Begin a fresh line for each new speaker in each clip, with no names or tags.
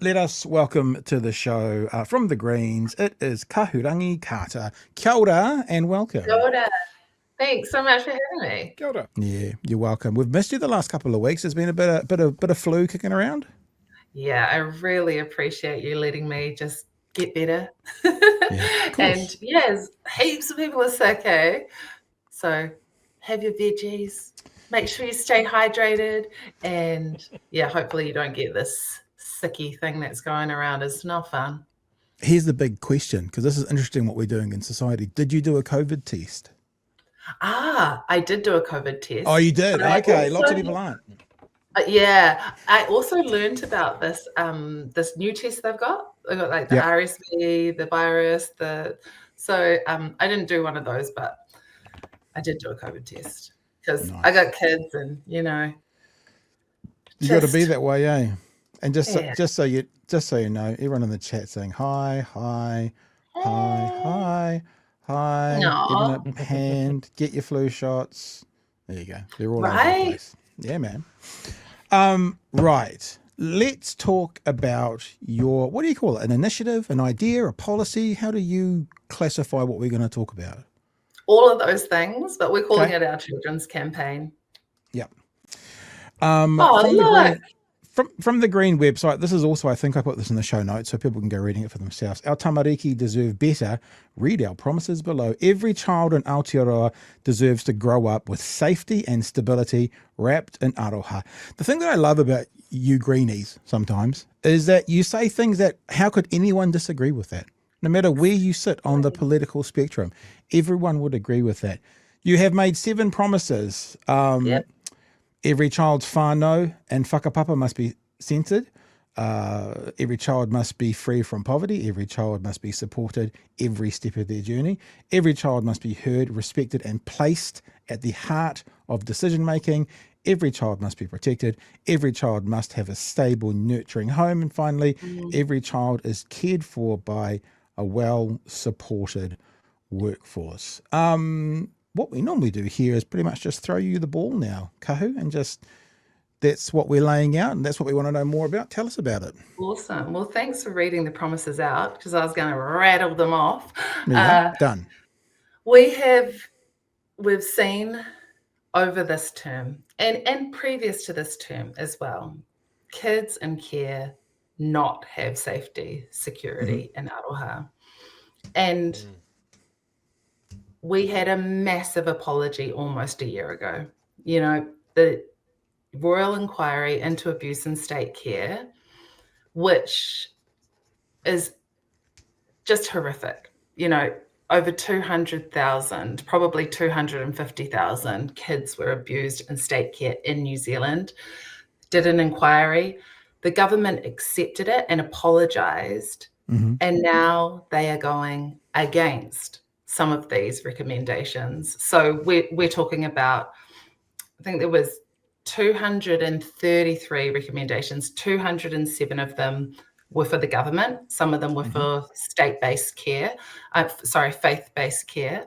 Let us welcome to the show from the Greens. It is Kahurangi Carter. Kia ora and welcome.
Yoda. Thanks so much for having me.
Kia ora.
Yeah, you're welcome. We've missed you the last couple of weeks. There's been a bit of flu kicking around.
Yeah, I really appreciate you letting me just get better.
Yeah, of
And
course.
yes, heaps of people are sick, eh? So have your veggies, make sure you stay hydrated, and yeah, hopefully you don't get this sicky thing that's going around. It's not fun.
Here's the big question, because this is interesting what we're doing in society. Did you do a COVID test?
I did do a COVID
Oh,
test,
you did?
but I
Okay, lots of
also
people aren't.
yeah, I also learned about this new test they've got. They've got like the
Yep.
RSV, the virus, so I didn't do one of those, but I did do a COVID test because I
Nice.
got kids and
You got to be
just
that way, eh? And
yeah.
just so you know, everyone in the chat saying hi, hi, hi, hi, hi. Even
No,
a hand. Get your flu shots. There you go. They're all over the
right?
place. Yeah, man. Right. Let's talk about your, what do you call it? An initiative, an idea, a policy? How do you classify what we're going to talk about?
All of those things, but we're calling
Okay.
it our children's campaign.
Yep.
Oh,
From the
look.
green from the Green website, this is also, I think I put this in the show notes so people can go reading it for themselves. Our tamariki deserve better. Read our promises below. Every child in Aotearoa deserves to grow up with safety and stability wrapped in aroha. The thing that I love about you greenies sometimes is that you say things that, how could anyone disagree with that? No matter where you sit on the political spectrum, everyone would agree with that. You have made 7 promises.
Yep.
Every child's whānau and whakapapa must be centred. Every child must be free from poverty. Every child must be supported every step of their journey. Every child must be heard, respected, and placed at the heart of decision making. Every child must be protected. Every child must have a stable, nurturing home. And finally, every child is cared for by a well supported workforce. What we normally do here is pretty much just throw you the ball now, Kahu, and just that's what we're laying out and that's what we want to know more about. Tell us about it.
Awesome. Well, thanks for reading the promises out because I was going to rattle them off.
There you go.
Uh,
Done.
we've seen over this term and previous to this term as well, kids in care not have safety, security, and aroha. And we had a massive apology almost a year ago. The Royal Inquiry into Abuse in State Care, which is just horrific. Over 200,000, probably 250,000 kids were abused in state care in New Zealand, did an inquiry. The government accepted it and apologised, and now they are going against some of these recommendations. So we're talking about, I think there was 233 recommendations, 207 of them were for the government. Some of them were for state-based care, faith-based care.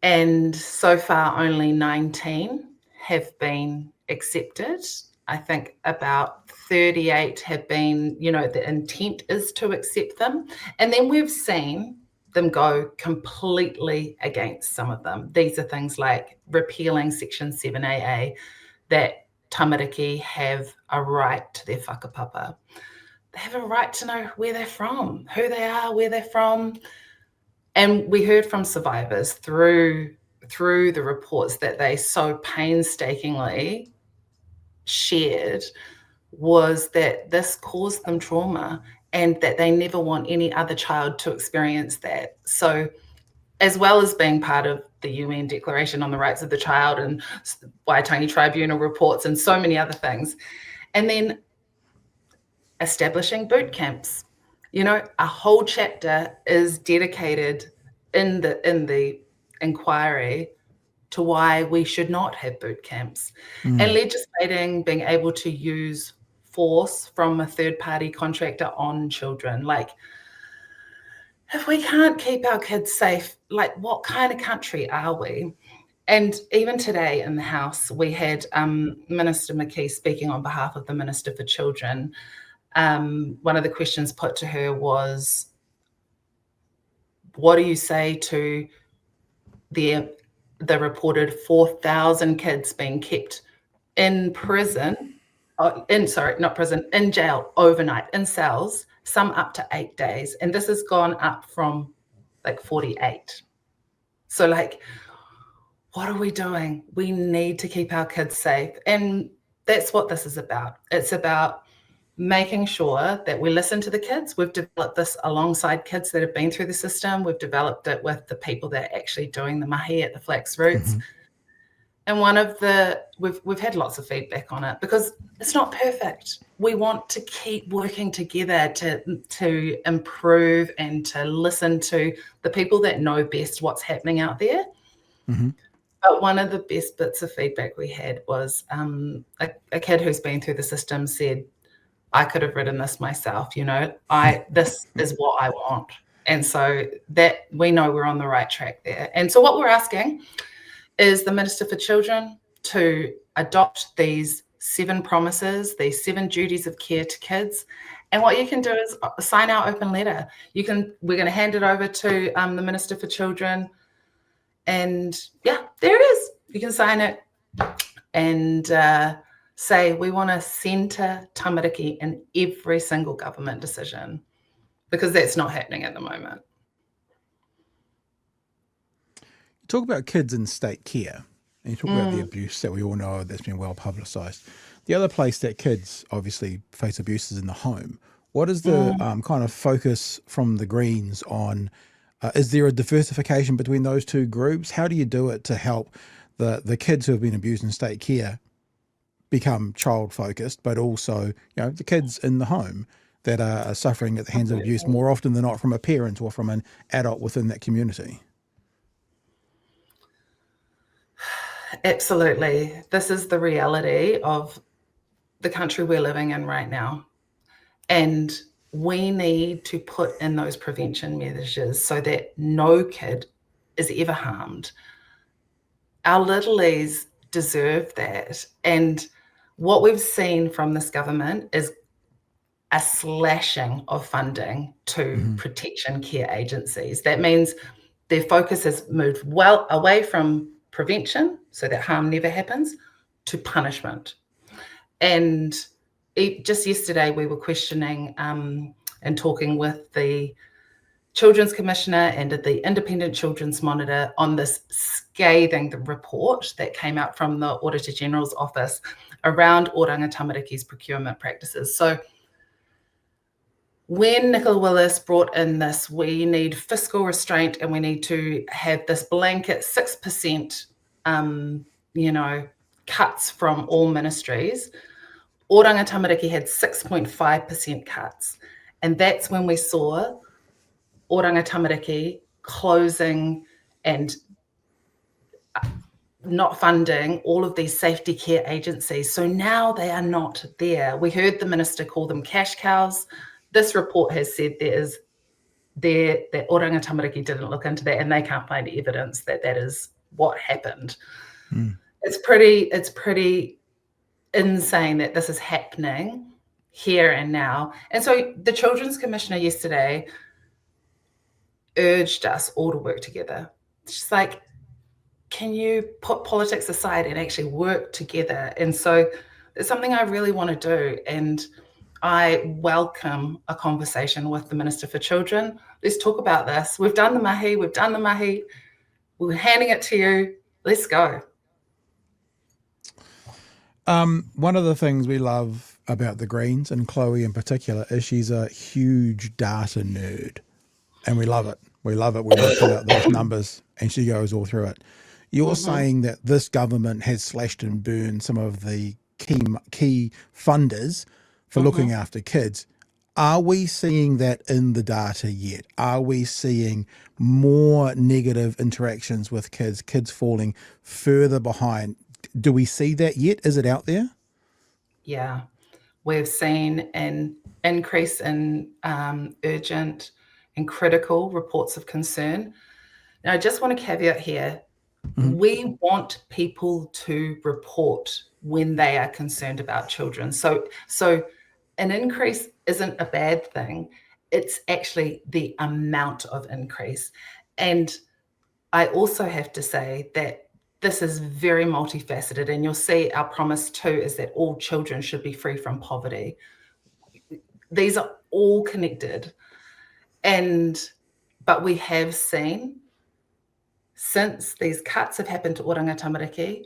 And so far, only 19 have been accepted. I think about 38 have been, the intent is to accept them. And then we've seen them go completely against some of them. These are things like repealing Section 7AA, that tamariki have a right to their whakapapa. They have a right to know where they're from, who they are, where they're from. And we heard from survivors through the reports that they so painstakingly shared was that this caused them trauma and that they never want any other child to experience that. So as well as being part of the UN Declaration on the Rights of the Child and Waitangi Tribunal reports and so many other things, and then establishing boot camps. A whole chapter is dedicated in the inquiry to why we should not have boot camps, and legislating being able to use force from a third-party contractor on children. Like, if we can't keep our kids safe, like, what kind of country are we? And even today in the House, we had Minister McKee speaking on behalf of the Minister for Children, one of the questions put to her was, what do you say to the reported 4,000 kids being kept in prison, in jail overnight, in cells, some up to 8 days. And this has gone up from like 48. So like, what are we doing? We need to keep our kids safe. And that's what this is about. It's about making sure that we listen to the kids. We've developed this alongside kids that have been through the system. We've developed it with the people that are actually doing the mahi at the Flax Roots. And one of the, we've had lots of feedback on it because it's not perfect. We want to keep working together to improve and to listen to the people that know best what's happening out there. But one of the best bits of feedback we had was a kid who's been through the system said, I could have written this myself, this is what I want. And so that we know we're on the right track there. And so what we're asking is the Minister for Children to adopt these 7 promises, these 7 duties of care to kids. And what you can do is sign our open letter. We're going to hand it over to the Minister for Children. And yeah, there it is. You can sign it and say, we want to centre tamariki in every single government decision, because that's not happening at the moment.
You talk about kids in state care, and you talk about the abuse that we all know that's been well publicised. The other place that kids obviously face abuse is in the home. What is the kind of focus from the Greens on, is there a diversification between those two groups? How do you do it to help the kids who have been abused in state care become child-focused, but also, the kids in the home that are suffering at the hands of abuse more often than not from a parent or from an adult within that community?
Absolutely. This is the reality of the country we're living in right now. And we need to put in those prevention measures so that no kid is ever harmed. Our littlies deserve that. And what we've seen from this government is a slashing of funding to protection care agencies. That means their focus has moved well away from prevention, so that harm never happens, to punishment. And just yesterday we were questioning and talking with the Children's Commissioner and the Independent Children's Monitor on this scathing report that came out from the Auditor General's office around Oranga Tamariki's procurement practices. So when Nicola Willis brought in this, we need fiscal restraint and we need to have this blanket 6%, cuts from all ministries. Oranga Tamariki had 6.5% cuts. And that's when we saw Oranga Tamariki closing and not funding all of these safety care agencies. So now they are not there. We heard the minister call them cash cows. This report has said that Oranga Tamariki didn't look into that and they can't find evidence that is what happened. It's pretty insane that this is happening here and now. And so the Children's Commissioner yesterday urged us all to work together. She's like, can you put politics aside and actually work together? And so it's something I really want to do. And I welcome a conversation with the Minister for Children. Let's talk about this. We've done the mahi. We're handing it to you. Let's go.
One of the things we love about the Greens, and Chloe in particular, is she's a huge data nerd. And we love it. We love it when we pull out those numbers and she goes all through it. You're saying that this government has slashed and burned some of the key funders for looking after kids. Are we seeing that in the data yet? Are we seeing more negative interactions with kids falling further behind? Do we see that yet? Is it out there?
Yeah, we've seen an increase in urgent and critical reports of concern. Now, I just want to caveat here. We want people to report when they are concerned about children. So an increase isn't a bad thing. It's actually the amount of increase. And I also have to say that this is very multifaceted, and you'll see our promise too is that all children should be free from poverty. These are all connected. But we have seen, since these cuts have happened to Oranga Tamariki,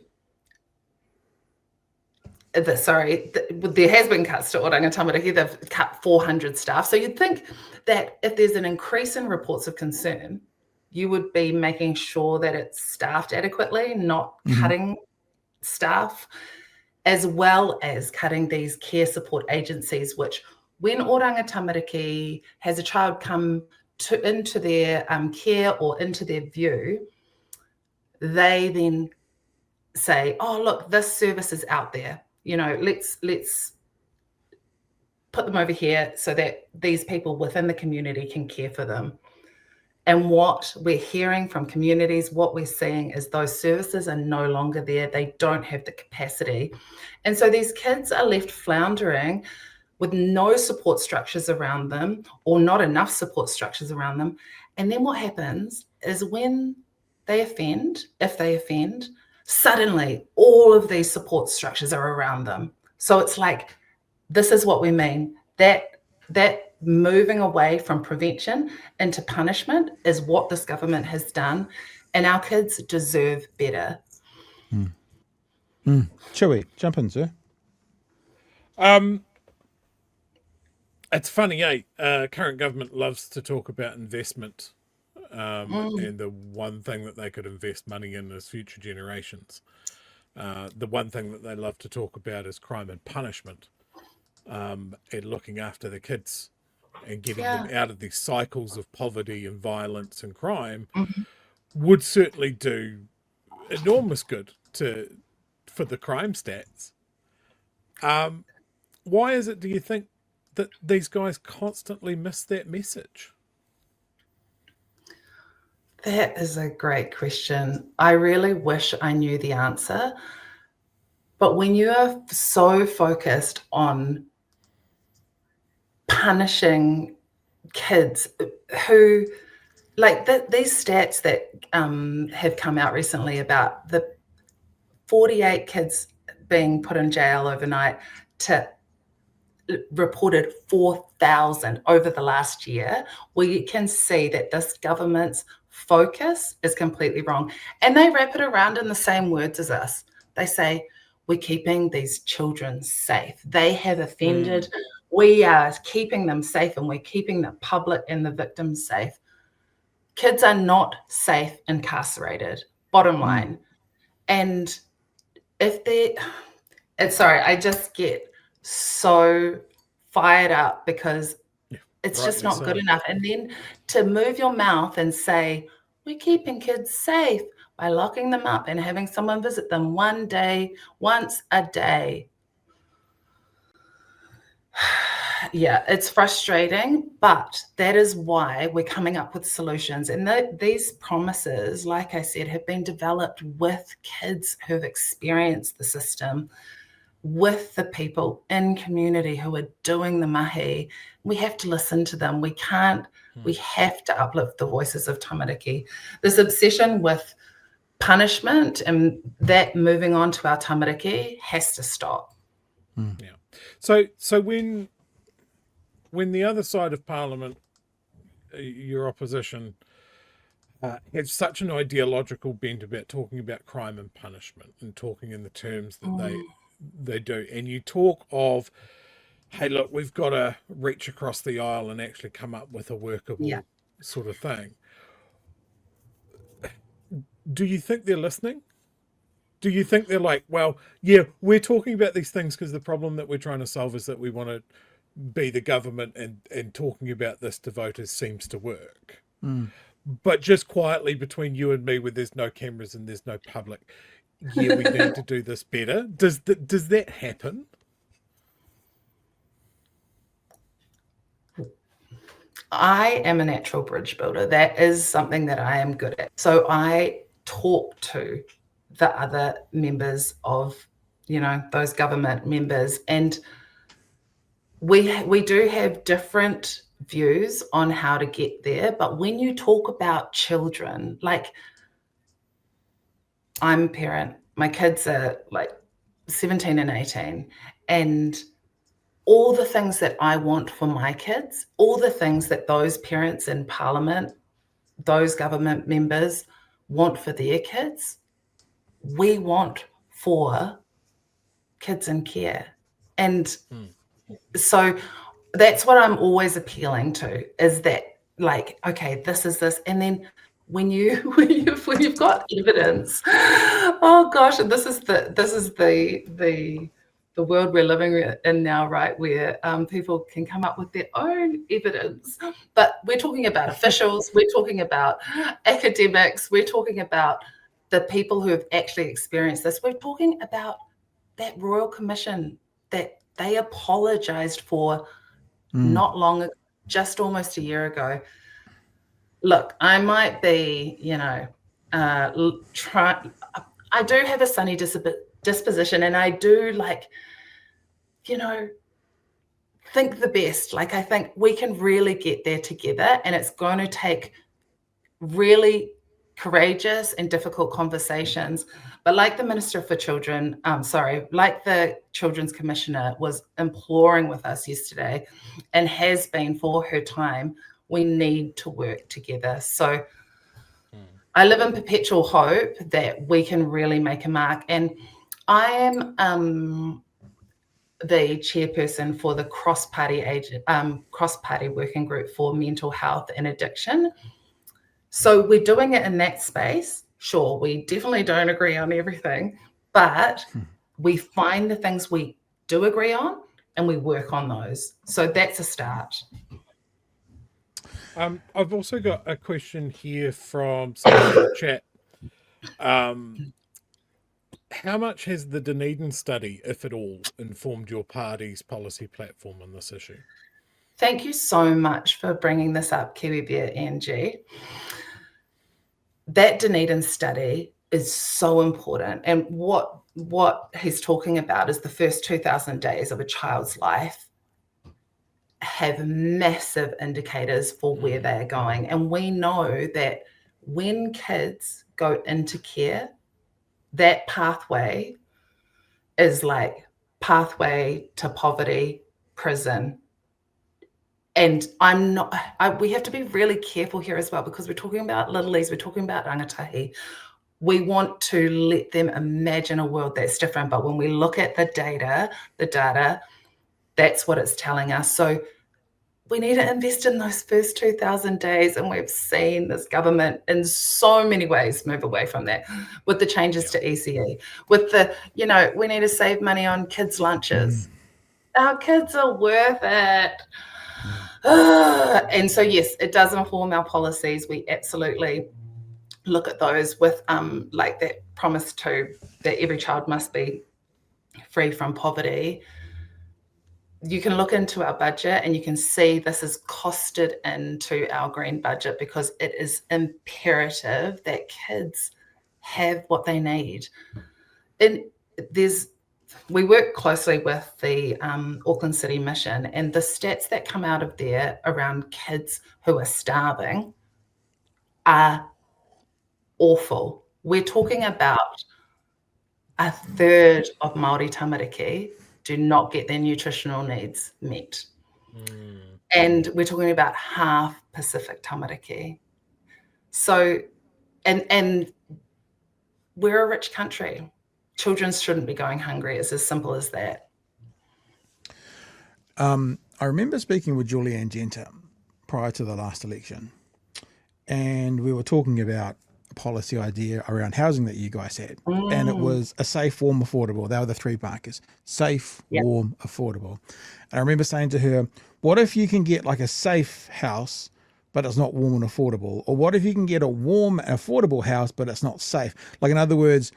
there has been cuts to Oranga Tamariki. They've cut 400 staff. So you'd think that if there's an increase in reports of concern, you would be making sure that it's staffed adequately, not cutting staff, as well as cutting these care support agencies, which when Oranga Tamariki has a child come into their care or into their view, they then say, oh, look, this service is out there. Let's put them over here so that these people within the community can care for them. And what we're hearing from communities, what we're seeing is those services are no longer there. They don't have the capacity. And so these kids are left floundering with no support structures around them, or not enough support structures around them. And then what happens is when they offend, if they offend, suddenly all of these support structures are around them. So it's like, this is what we mean. That moving away from prevention into punishment is what this government has done, and our kids deserve better.
Chewie, jump in, sir.
It's funny, current government loves to talk about investment, and the one thing that they could invest money in is future generations. The one thing that they love to talk about is crime and punishment, and looking after the kids and getting them out of these cycles of poverty and violence and crime would certainly do enormous good for the crime stats. Why is it, do you think, that these guys constantly miss that message?
That is a great question. I really wish I knew the answer. But when you are so focused on punishing kids who, like these stats that have come out recently about the 48 kids being put in jail overnight to reported 4,000 over the last year, where you can see that this government's focus is completely wrong. And they wrap it around in the same words as us. They say, we're keeping these children safe. They have offended. We are keeping them safe, and we're keeping the public and the victims safe. Kids are not safe incarcerated, bottom line. And if I just get so fired up because it's just not good enough. And then to move your mouth and say, we're keeping kids safe by locking them up and having someone visit them once a day. Yeah, it's frustrating, but that is why we're coming up with solutions. And these promises, like I said, have been developed with kids who've experienced the system, with the people in community who are doing the mahi. We have to listen to them. We have to uplift the voices of tamariki. This obsession with punishment and that moving on to our tamariki has to stop.
Yeah. So when the other side of Parliament, your opposition, have such an ideological bent about talking about crime and punishment and talking in the terms that they do, and you talk of, hey, look, we've got to reach across the aisle and actually come up with a workable sort of thing. Do you think they're listening? Do you think they're like, well, yeah, we're talking about these things because the problem that we're trying to solve is that we want to be the government, and talking about this to voters seems to work. But just quietly between you and me, where there's no cameras and there's no public, yeah, we need to do this better. Does that happen?
I am a natural bridge builder. That is something that I am good at. So I talk to the other members of, those government members, and we do have different views on how to get there, but when you talk about children, like, I'm a parent, my kids are like 17 and 18, and all the things that I want for my kids, all the things that those parents in parliament, those government members want for their kids, we want for kids in care. And so that's what I'm always appealing to, is that, like, okay, this is this. And then when you've got evidence, oh gosh, and this is the world we're living in now, right? Where people can come up with their own evidence. But we're talking about officials, we're talking about academics, we're talking about the people who have actually experienced this. We're talking about that Royal Commission that they apologized for not long ago, just almost a year ago. Look, I might be, I do have a sunny disposition, and I do, like, think the best. Like, I think we can really get there together, and it's going to take really courageous and difficult conversations. But like the Minister for Children, like the Children's Commissioner was imploring with us yesterday and has been for her time, we need to work together. So I live in perpetual hope that we can really make a mark. And I am the chairperson for the cross-party working group for mental health and addiction. So we're doing it in that space. Sure, we definitely don't agree on everything, but we find the things we do agree on and we work on those. So that's a start.
I've also got a question here from someone in the chat. How much has the Dunedin study, if at all, informed your party's policy platform on this issue?
Thank you so much for bringing this up, Kiwi Bear Angie. That Dunedin study is so important. And what he's talking about is the first 2,000 days of a child's life have massive indicators for where they are going. And we know that when kids go into care, that pathway is like pathway to poverty, prison. And we have to be really careful here as well, because we're talking about littlies, we're talking about rangatahi. We want to let them imagine a world that's different. But when we look at the data, that's what it's telling us. So we need to invest in those first 2,000 days. And we've seen this government in so many ways move away from that with the changes to ECE, with the, we need to save money on kids' lunches. Our kids are worth it. And so, yes, it does inform our policies. We absolutely look at those with like that promise that every child must be free from poverty. You can look into our budget and you can see this is costed into our green budget, because it is imperative that kids have what they need. And we work closely with the Auckland City Mission, and the stats that come out of there around kids who are starving are awful. We're talking about a third of Māori tamariki do not get their nutritional needs met. And we're talking about half Pacific tamariki. So, and we're a rich country. Children shouldn't be going hungry. It's as simple as that.
I remember speaking with Julie Magenta prior to the last election, and we were talking about a policy idea around housing that you guys had, and it was a safe, warm, affordable. They were the three markers: safe, warm, affordable. And I remember saying to her, what if you can get like a safe house, but it's not warm and affordable? Or what if you can get a warm and affordable house, but it's not safe? Like, in other words,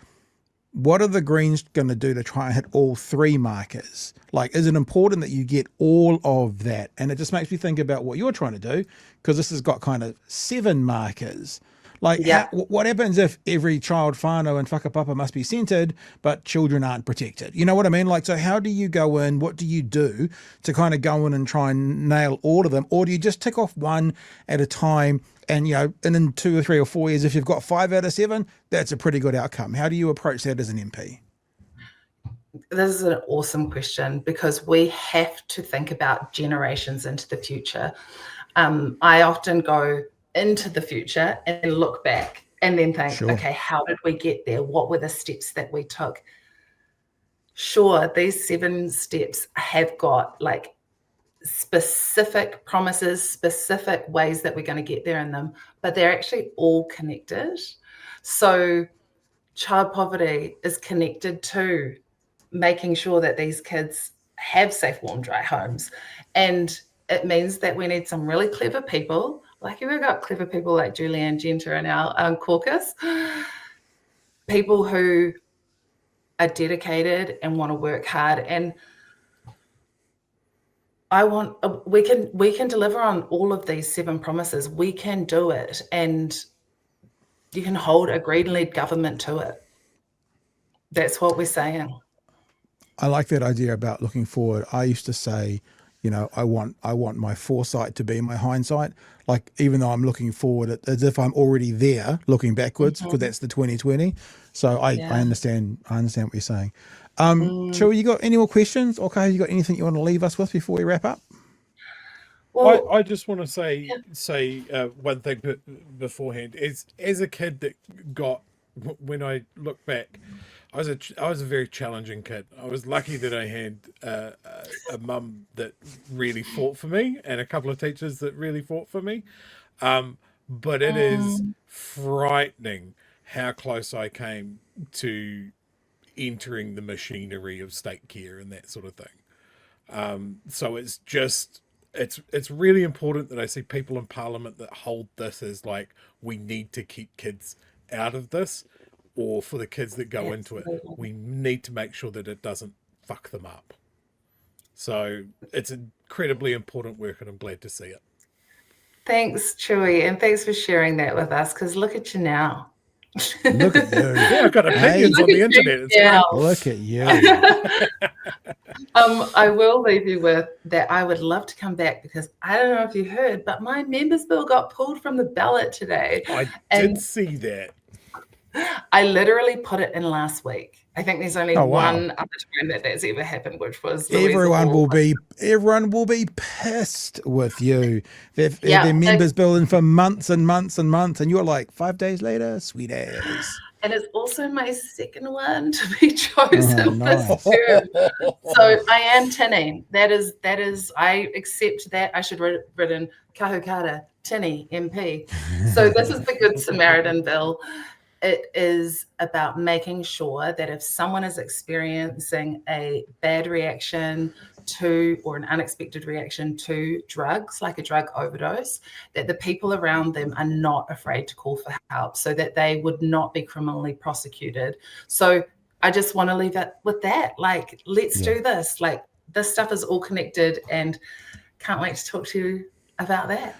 what are the Greens going to do to try and hit all three markers? Like, is it important that you get all of that? And it just makes me think about what you're trying to do, because this has got kind of 7 markers. Like,
Yeah.
what happens if every child whānau and whakapapa must be centered, but children aren't protected? You know what I mean? Like, so how do you go in? What do you do to kind of go in and try and nail all of them? Or do you just tick off one at a time? And, you know, and in 2 or 3 or 4 years, if you've got 5 out of 7, that's a pretty good outcome. How do you approach that as an MP?
This is an awesome question, because we have to think about generations into the future. I often go into the future and look back and then think,
Sure.
okay, how did we get there? What were the steps that we took? Sure, these 7 steps have got like specific promises, specific ways that we're going to get there in them, but they're actually all connected. So child poverty is connected to making sure that these kids have safe, warm, dry homes. And it means that we need some really clever people. Like, we've got clever people like Julie and Magenta in our caucus, people who are dedicated and want to work hard. And we can deliver on all of these 7 promises. We can do it, and you can hold a green-led government to it. That's what we're saying.
I like that idea about looking forward. I used to say, you know, I want my foresight to be my hindsight. Like, even though I'm looking forward, as if I'm already there looking backwards, because that's the 2020. So I understand what you're saying. Chewie, you got any more questions? Okay, you got anything you want to leave us with before we wrap up?
Well, I just want to say one thing beforehand. As a kid that got, when I look back, I was a very challenging kid. I was lucky that I had a mum that really fought for me, and a couple of teachers that really fought for me. But it is frightening how close I came to entering the machinery of state care and that sort of thing. So it's really important that I see people in Parliament that hold this as like, we need to keep kids out of this. Or for the kids that go into it, we need to make sure that it doesn't fuck them up. So it's incredibly important work, and I'm glad to see it.
Thanks, Chewie, and thanks for sharing that with us, because look at you now.
Look at you.
Yeah, I've got opinions on the internet. It's great.
Look at you.
I will leave you with that. I would love to come back, because I don't know if you heard, but my members bill got pulled from the ballot today.
I did see that.
I literally put it in last week. I think there's only one other time that's ever happened, which was
everyone will be pissed with you. They've their members bill in for months and months and months, and you're like 5 days later, sweet ass.
And it's also my second one to be chosen this term. So I am tinny. That is, I accept that. I should have written Kahu Carter, tinny, MP. So this is the Good Samaritan bill. It is about making sure that if someone is experiencing a bad reaction to, or an unexpected reaction to drugs, like a drug overdose, that the people around them are not afraid to call for help, so that they would not be criminally prosecuted. So I just want to leave it with that. Like, let's do this. Like, this stuff is all connected, and can't wait to talk to you about that.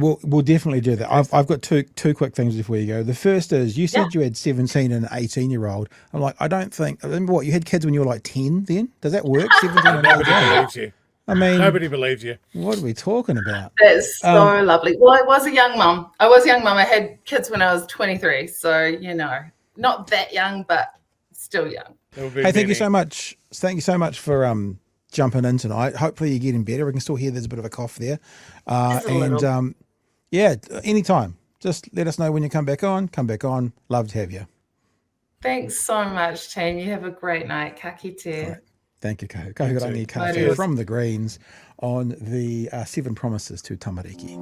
We'll definitely do that. I've got two quick things before you go. The first is, you said you had 17 and an 18-year-old. I'm like, I remember what, you had kids when you were like 10 then? Does that work? 17 and 18? I mean,
nobody believes you.
What are we talking about?
That's so lovely. Well, I was a young mum. I had kids when I was 23. So, you know, not that young, but still young.
Hey, thank you so much. Thank you so much for jumping in tonight. Hopefully you're getting better. We can still hear there's a bit of a cough there. Yeah, anytime. Just let us know when you come back on. Love to have you.
Thanks so much, team. You have a great night. Ka kite.
Right. Thank you, Kahurangi Carter from the Greens on the 7 promises to tamariki.